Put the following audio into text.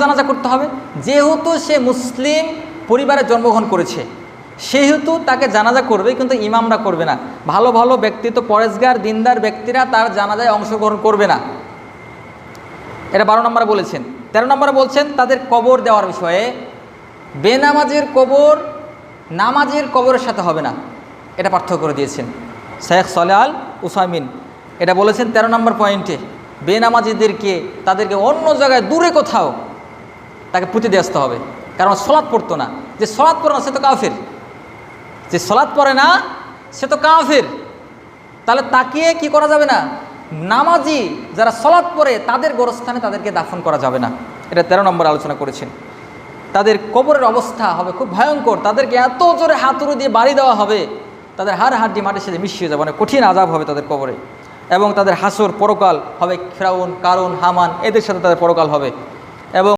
জানাজা করতে হবে? যেহেতু সে মুসলিম পরিবারে জন্মগ্রহণ করেছে সেহেতু তাকে জানাজা করবে, কিন্তু ইমামরা করবে না। ভালো ভালো ব্যক্তিত্ব পরেজগার দিনদার ব্যক্তিরা তার জানাজায় অংশগ্রহণ করবে না। এটা 12 নম্বরে বলেছেন। 13 নম্বরে বলছেন তাদের কবর দেওয়ার বিষয়ে, বেনামাজের কবর নামাজের কবরের সাথে হবে না, এটা পার্থক্য করে দিয়েছেন শেখ সালেহ আল উসাইমিন। এটা বলেছেন 13 নম্বর পয়েন্টে, বেনামাজিদেরকে তাদেরকে অন্য জায়গায় দূরে কোথাও তাকে পুঁতে দিয়ে আসতে হবে, কারণ সলাৎ পড়তো না। যে সলাৎ পড়ে না সে তো কাফের, যে সলাৎ পড়ে না সে তো কাফের। তাহলে তাকে কি করা যাবে না? নামাজি যারা সলাৎ পড়ে তাদের গোরস্থানে তাদেরকে দাফন করা যাবে না। এটা 13 নম্বর আলোচনা করেছেন। তাদের কবরের অবস্থা হবে খুব ভয়ঙ্কর, তাদেরকে এত জোরে হাতুড়ি দিয়ে বাড়ি দেওয়া হবে, তাদের হাড় হাড্ডি মাটির সাথে মিশিয়ে যাবে, অনেক কঠিন আযাব হবে তাদের কবরে। এবং তাদের হাসর পরকাল হবে ফিরাউন, কারুন, হামান এদের সাথে তাদের পরকাল হবে। এবং